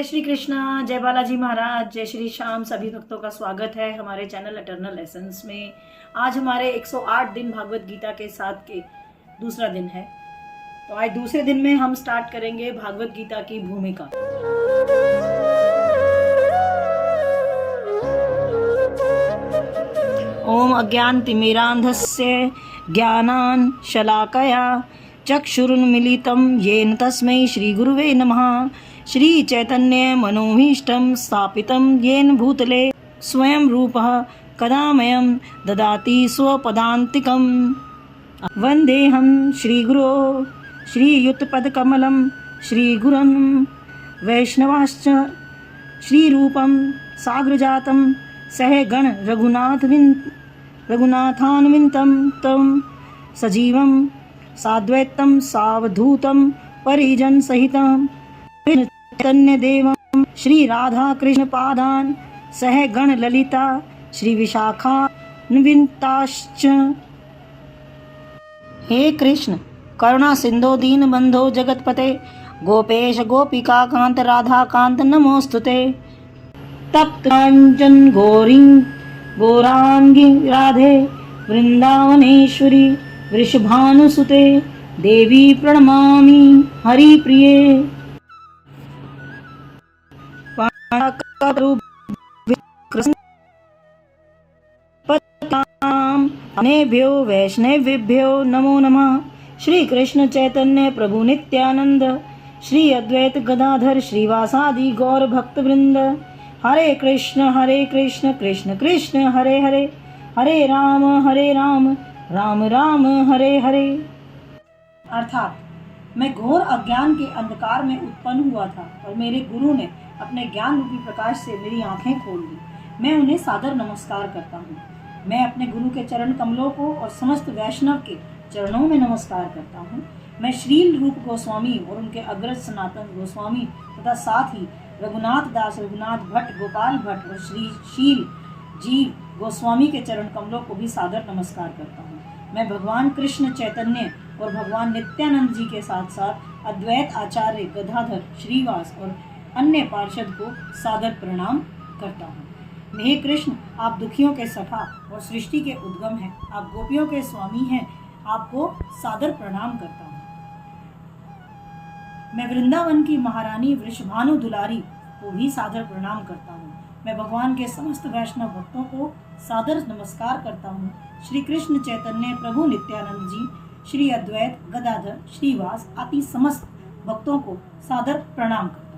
श्री कृष्णा, जय बालाजी महाराज, जय श्री श्याम। सभी भक्तों का स्वागत है हमारे चैनल इटर्नल एसेंस में। आज हमारे 108 दिन भागवत गीता के साथ के दूसरा दिन है। तो आज दूसरे दिन में हम स्टार्ट करेंगे भागवत गीता की भूमिका। ओम अज्ञानतिमिरान्धस्य ज्ञानान् शलाकया चक्षुरुन्मीलितं येन तस्मै श्री गुरुवे नमः। श्री चैतन्य मनोभीष्टं स्थापितं येन भूतले स्वयं रूपः कदामयं ददाति स्वपदान्तिकम्। वन्देऽहं श्रीगुरो श्रीयुतपदकमलं श्रीगुरुं वैष्णवाश्च श्रीरूपं साग्रजातं सहगण रघुनाथान्वितं तं सजीवं साद्वैतं सावधूतं परिजन सहितं चैतन्य देवं श्री राधा कृष्ण पादान सह गण ललिता श्री विशाखान्विताश्च। हे कृष्ण करुणा सिंधो दीन बंधो जगतपते गोपेश गोपिका कांत राधा कांत नमोस्तुते। तप्त कांचन गौरांगी राधे वृंदावनेश्वरी वृषभानुसुते देवी प्रणमामि हरिप्रिये। अनेभ्यो वैष्णवेभ्यो नमो नमः। श्री कृष्ण चैतन्य प्रभु नित्यानंद श्री अद्वैत गदाधर श्रीवासादि गौर भक्त वृंद। हरे कृष्ण कृष्ण कृष्ण हरे हरे, हरे राम राम राम हरे हरे। अर्थात मैं घोर अज्ञान के अंधकार में उत्पन्न हुआ था और मेरे गुरु ने अपने ज्ञान रूपी प्रकाश से मेरी आंखें खोल दी। मैं उन्हें सादर नमस्कार करता हूँ। मैं अपने गुरु के चरण कमलों को और समस्त वैष्णव के चरणों में नमस्कार करता हूँ। मैं श्रील रूप गोस्वामी और उनके अग्रज सनातन गोस्वामी तथा साथ ही रघुनाथ दास, रघुनाथ भट्ट, गोपाल भट्ट और श्री शील जीव गोस्वामी के चरण कमलों को भी सादर नमस्कार करता हूँ। मैं भगवान कृष्ण चैतन्य और भगवान नित्यानंद जी के साथ साथ अद्वैत आचार्य गदाधर, श्रीवास और अन्य पार्षद को सादर प्रणाम करता हूँ। हे कृष्ण, आप दुखियों के सखा और सृष्टि के उद्गम हैं। आप गोपियों के स्वामी हैं। आपको सादर प्रणाम करता हूँ। मैं वृंदावन की महारानी वृषभानु दुलारी को भी सादर प्रणाम करता हूँ। मैं भगवान के समस्त वैष्णव भक्तों को सादर नमस्कार करता हूँ। श्री कृष्ण चैतन्य प्रभु नित्यानंद जी, श्री अद्वैत गदाधर, श्रीवास आदि समस्त भक्तों को सादर प्रणाम करता हूँ।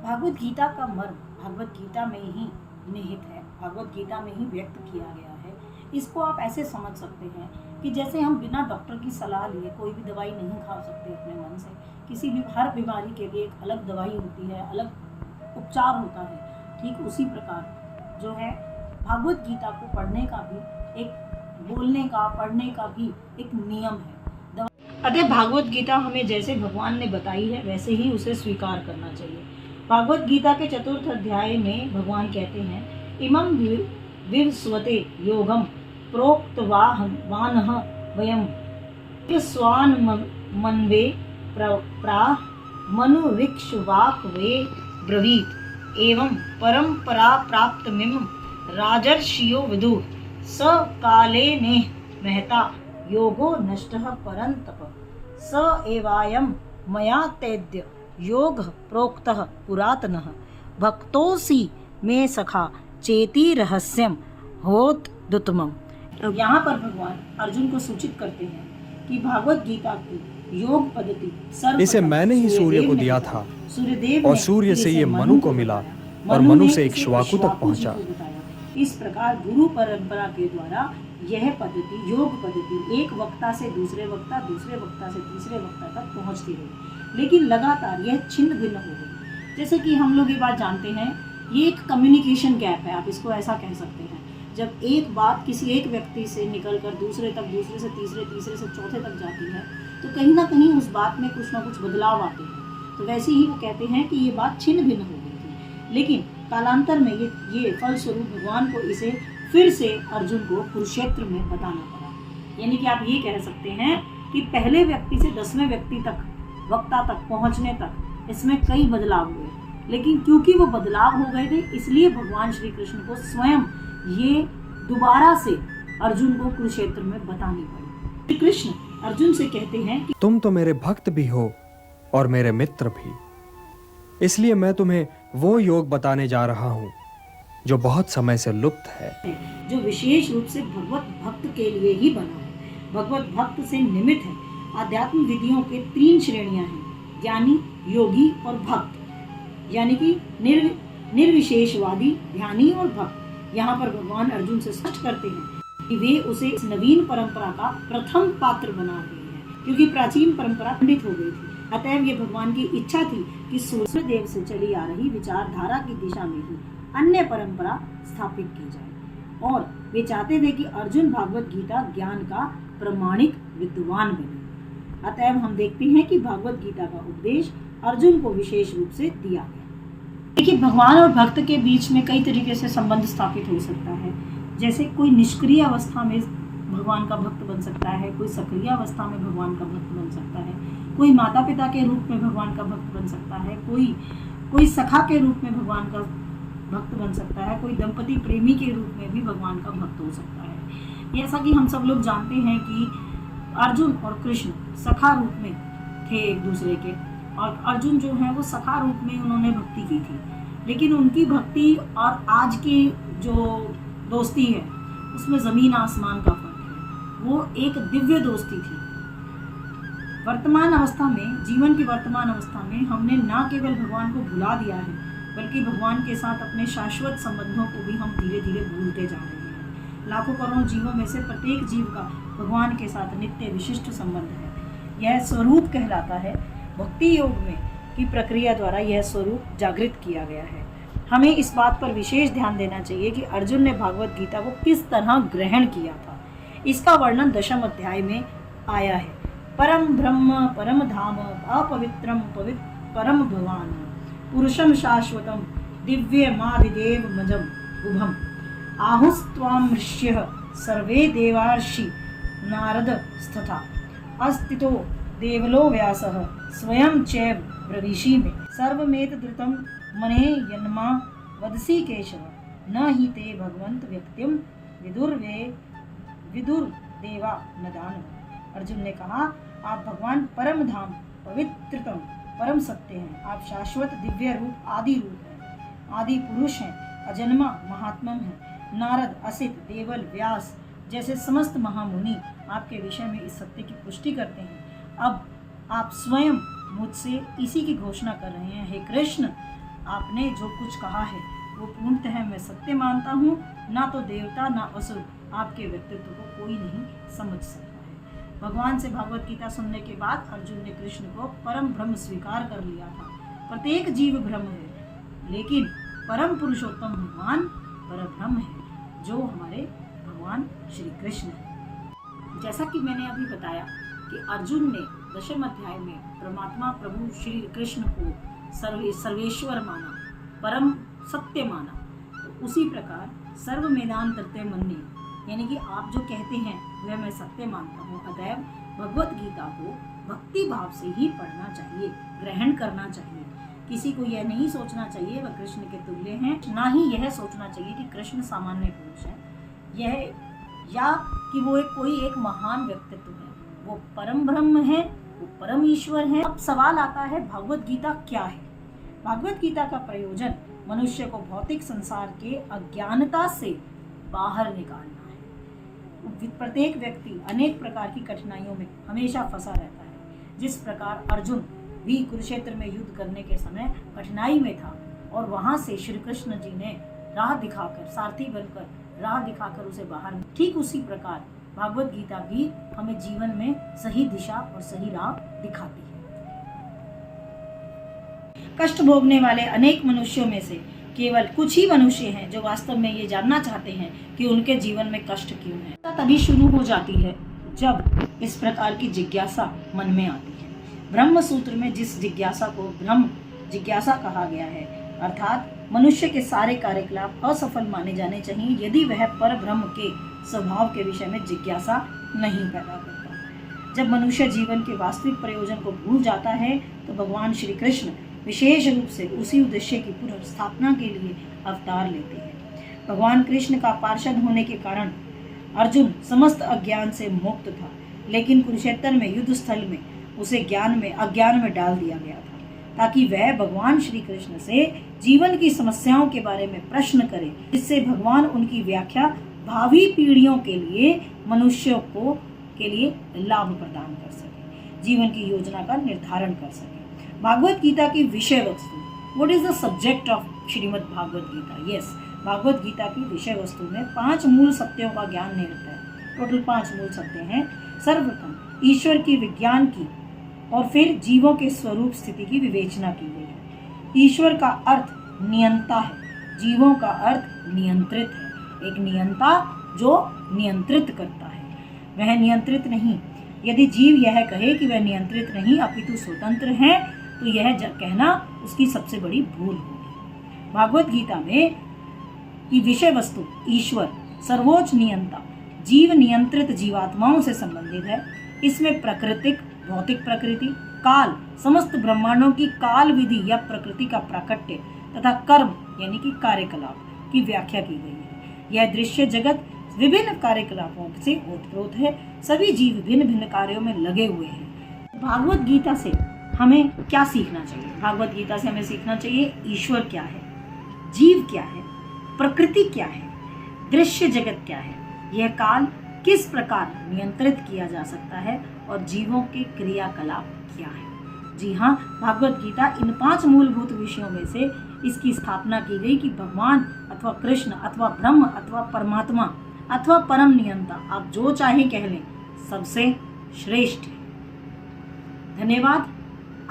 भागवत गीता का मर्म भागवत गीता में ही निहित है, भागवत गीता में ही व्यक्त किया गया है। इसको आप ऐसे समझ सकते हैं कि जैसे हम बिना डॉक्टर की सलाह लिए कोई भी दवाई नहीं खा सकते अपने मन से। किसी भी हर बीमारी के लिए एक अलग दवाई होती है, अलग उपचार होता है। ठीक उसी प्रकार जो है भागवत गीता को पढ़ने का भी एक, बोलने का, पढ़ने का भी एक नियम है। अतः भागवत गीता हमें जैसे भगवान ने बताई है वैसे ही उसे स्वीकार करना चाहिए। भागवत गीता के 4th अध्याय में भगवान कहते हैं, इमं विवस्वते योगम प्रोक्तवानः वयं स्वान मनवे प्राह मनुरिक्ष्वाक वे ब्रवीत एवं परंपरा प्राप्तमिम राजर्षियो विदु स काले ने महता योगो नष्टः परंतप स एवायं मया तेद्य योग प्रोक्तः पुरातनः भक्तोसी में सखा चेती रहस्यम होत दुतमम। यहाँ पर भगवान अर्जुन को सूचित करते हैं कि भागवत गीता की योग पद्धति इसे मैंने ही सूर्य को दिया था और सूर्य से ये मनु को मिला और मनु से इक्ष्वाकु तक पहुंचा। इस प्रकार गुरु परंपरा के द्वारा यह पद्धति, योग पद्धति एक वक्ता से दूसरे वक्ता, दूसरे वक्ता से तीसरे वक्ता तक पहुंचती रही, लेकिन लगातार यह छिन्न भिन्न हो गई। जैसे कि हम लोग ये बात जानते हैं, ये एक कम्युनिकेशन गैप है, आप इसको ऐसा कह सकते हैं। जब एक बात किसी एक व्यक्ति से निकलकर दूसरे तक, दूसरे से तीसरे, तीसरे से चौथे तक जाती है तो कहीं ना कहीं उस बात में कुछ ना कुछ बदलाव आते हैं। तो वैसे ही वो कहते हैं कि ये बात छिन्न भिन्न हो गई थी, लेकिन कालांतर में ये फलस्वरूप भगवान को इसे फिर से अर्जुन को कुरुक्षेत्र में बताना पड़ा। यानी कि आप ये कह सकते हैं कि पहले व्यक्ति से 10वें व्यक्ति तक, वक्ता तक पहुंचने तक इसमें कई बदलाव हुए, लेकिन क्योंकि वो बदलाव हो गए थे इसलिए भगवान श्री कृष्ण को स्वयं ये दोबारा से अर्जुन को कुरुक्षेत्र में बतानी पड़ी। श्री कृष्ण अर्जुन से कहते हैं कि तुम तो मेरे भक्त भी हो और मेरे मित्र भी, इसलिए मैं तुम्हें वो योग बताने जा रहा हूँ जो बहुत समय से लुप्त है, जो विशेष रूप से भगवत भक्त के लिए ही बना है, भगवत भक्त से निमित्त है। आध्यात्म विधियों के 3 श्रेणियां हैं, ज्ञानी, योगी और भक्त, यानी कि निर्विशेषवादी, ध्यानी और भक्त। यहाँ पर भगवान अर्जुन से स्पष्ट करते हैं कि वे उसे इस नवीन परंपरा का प्रथम पात्र बना रहे हैं, क्योंकि प्राचीन परंपरा खंडित हो गई थी। अतएव ये भगवान की इच्छा थी कि सूर्य देव से चली आ रही विचारधारा की दिशा में ही अन्य परंपरा स्थापित की जाए, और वे चाहते थे कि अर्जुन भागवत गीता ज्ञान का प्रमाणिक विद्वान बने। अतएव हम देखते हैं कि भागवत गीता का उपदेश अर्जुन को विशेष रूप से दिया गया। देखिए, भगवान और भक्त के बीच में कई तरीके से संबंध स्थापित हो सकता है। जैसे कोई निष्क्रिय अवस्था में भगवान का भक्त बन सकता है, कोई सक्रिय अवस्था में भगवान का भक्त बन सकता है, कोई माता पिता के रूप में भगवान का भक्त बन सकता है, कोई सखा के रूप में भगवान का भक्त बन सकता है, कोई दंपति प्रेमी के रूप में भी भगवान का भक्त हो सकता है। जैसा कि हम सब लोग जानते हैं कि अर्जुन और कृष्ण सखा रूप में थे एक दूसरे के, और अर्जुन जो है वो सखा रूप में उन्होंने भक्ति की थी, लेकिन उनकी भक्ति और आज की जो दोस्ती है उसमें ज़मीन आसमान का फर्क है। वो एक दिव्य दोस्ती थी। वर्तमान अवस्था में, जीवन की वर्तमान अवस्था में हमने न केवल भगवान को भुला दिया है, बल्कि भगवान के साथ अपने शाश्वत संबंधों को भी हम धीरे धीरे भूलते जा रहे हैं। लाखों करोड़ जीवों में से प्रत्येक जीव का भगवान के साथ नित्य विशिष्ट संबंध है। यह स्वरूप कहलाता है। भक्ति योग में की प्रक्रिया द्वारा यह स्वरूप जागृत किया गया है। हमें इस बात पर विशेष ध्यान देना चाहिए कि अर्जुन ने भागवत गीता को किस तरह ग्रहण किया था। इसका वर्णन 10वें अध्याय में आया है। परम ब्रह्म परम धाम अपवित्रम परम भगवान पुरुषम शाश्वतम दिव्यमादिदेव मजम उभम आहुस्त्वाम ऋष्यः सर्वे देवार्षि नारद स्तथा अस्तितो देवलो व्यासः स्वयं चैव ब्रवीषि में सर्वमेत धृतं मने यन्मा वदसि केशव न हि ते भगवंत व्यक्तिम विदुर देवा न दानव। अर्जुन ने कहा, आप भगवान परम धाम पवित्रतम परम सत्य हैं, आप शाश्वत दिव्य रूप आदि रूप हैं, आदि पुरुष हैं, अजन्मा महात्मम हैं। नारद, असित, देवल, व्यास जैसे समस्त महामुनि आपके विषय में इस सत्य की पुष्टि करते हैं। अब आप स्वयं मुझसे इसी की घोषणा कर रहे हैं। हे कृष्ण, आपने जो कुछ कहा है वो पूर्णतः मैं सत्य मानता हूँ। ना तो देवता ना असुर आपके व्यक्तित्व को कोई नहीं समझ सकता है। भगवान से भागवत गीता सुनने के बाद अर्जुन ने कृष्ण को परम ब्रह्म स्वीकार कर लिया था। प्रत्येक जीव ब्रह्म है, लेकिन परम पुरुषोत्तम भगवान परब्रह्म है, जो हमारे भगवान श्री कृष्ण है। जैसा कि मैंने अभी बताया कि अर्जुन ने 10वें अध्याय में परमात्मा प्रभु श्री कृष्ण को सर्वेश्वर माना, परम सत्य माना, तो उसी प्रकार सर्व मैदान तृतीय मन्ने, यानी कि आप जो कहते हैं वह मैं सत्य मानता हूँ। अतएव भगवत गीता को भक्ति भाव से ही पढ़ना चाहिए, ग्रहण करना चाहिए। किसी को यह नहीं सोचना चाहिए वह कृष्ण के तुल्य हैं, ना ही यह सोचना चाहिए कि कृष्ण सामान्य पुरुष है, यह या कि वो कोई एक महान व्यक्तित्व है। वो परम ब्रह्म है, वो परम ईश्वर है। अब सवाल आता है, भागवत गीता क्या है? भागवत गीता का प्रयोजन मनुष्य को भौतिक संसार के अज्ञानता से बाहर निकालना है। प्रत्येक व्यक्ति अनेक प्रकार की कठिनाइयों में हमेशा फंसा रहता है। जिस प्रकार अर्जुन भी कुरुक्षेत्र में युद्ध करने के समय कठिनाई में था और वहां से श्री कृष्ण जी ने राह दिखाकर, सारथी बनकर राह दिखाकर उसे बाहर, ठीक उसी प्रकार भागवत गीता भी हमें जीवन में सही दिशा और सही राह दिखाती है। कष्ट भोगने वाले अनेक मनुष्यों में से केवल कुछ ही मनुष्य हैं जो वास्तव में ये जानना चाहते हैं कि उनके जीवन में कष्ट क्यों है। तभी शुरू हो जाती है जब इस प्रकार की जिज्ञासा मन में आती है। ब्रह्म सूत्र में जिस जिज्ञासा को ब्रह्म जिज्ञासा कहा गया है, अर्थात मनुष्य के सारे कार्यकलाप असफल माने जाने चाहिए यदि वह पर ब्रह्म के स्वभाव के विषय में जिज्ञासा नहीं पैदा करता। जब मनुष्य जीवन के वास्तविक प्रयोजन को भूल जाता है तो भगवान श्री कृष्ण विशेष रूप से उसी उद्देश्य की पुनर्स्थापना के लिए अवतार लेते हैं। भगवान कृष्ण का पार्षद होने के कारण अर्जुन समस्त अज्ञान से मुक्त था, लेकिन कुरुक्षेत्र में युद्ध स्थल में उसे अज्ञान में डाल दिया गया था, ताकि वह भगवान श्री कृष्ण से जीवन की समस्याओं के बारे में प्रश्न करे, जिससे भगवान उनकी व्याख्या भावी पीढ़ियों के लिए मनुष्यों के लिए लाभ प्रदान कर सके, जीवन की योजना का निर्धारण कर सके। भागवत गीता की विषय वस्तु, what is the subject of Shrimad Bhagavad Gita? Yes, Bhagavad Gita की विषय वस्तु में 5 मूल सत्यों का ज्ञान निहित है। टोटल 5 मूल सत्य हैं। सर्वप्रथम ईश्वर की विज्ञान की और फिर जीवों के स्वरूप स्थिति की विवेचना की गई है। ईश्वर का अर्थ नियंता है, जीवों का अर्थ नियंत्रित है। एक नियंता जो नियंत्रित करता है, वह नियंत्रित नहीं। यदि जीव यह कहे कि वह नियंत्रित नहीं अपितु स्वतंत्र है, तो यह कहना उसकी सबसे बड़ी भूल होगी। भागवत गीता में की विषय वस्तु ईश्वर सर्वोच्च नियंता, जीव नियंत्रित जीवात्माओं से संबंधित है। इसमें प्राकृतिक भौतिक प्रकृति, काल समस्त ब्रह्मांडों की काल विधि या प्रकृति का प्राकट्य तथा कर्म यानी कि कार्यकलाप की व्याख्या की गई है। यह दृश्य जगत विभिन्न कार्यकलापों से ओतप्रोत है। सभी जीव भिन्न भिन्न कार्यों में लगे हुए हैं। भागवत गीता से हमें क्या सीखना चाहिए? भागवत गीता से हमें सीखना चाहिए ईश्वर क्या है, जीव क्या है, प्रकृति क्या है, दृश्य जगत क्या है, यह काल किस प्रकार नियंत्रित किया जा सकता है और जीवों के क्रियाकलाप क्या है। जी हाँ, भागवत गीता इन 5 मूलभूत विषयों में से इसकी स्थापना की गई कि भगवान अथवा कृष्ण अथवा ब्रह्म अथवा परमात्मा अथवा परम नियंता, आप जो चाहें कह लें, सबसे श्रेष्ठ है। धन्यवाद।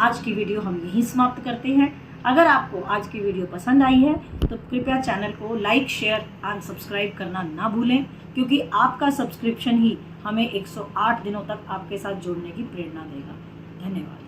आज की वीडियो हम यहीं समाप्त करते हैं। अगर आपको आज की वीडियो पसंद आई है तो कृपया चैनल को लाइक, शेयर एंड सब्सक्राइब करना ना भूलें, क्योंकि आपका सब्सक्रिप्शन ही हमें 108 दिनों तक आपके साथ जुड़ने की प्रेरणा देगा। धन्यवाद।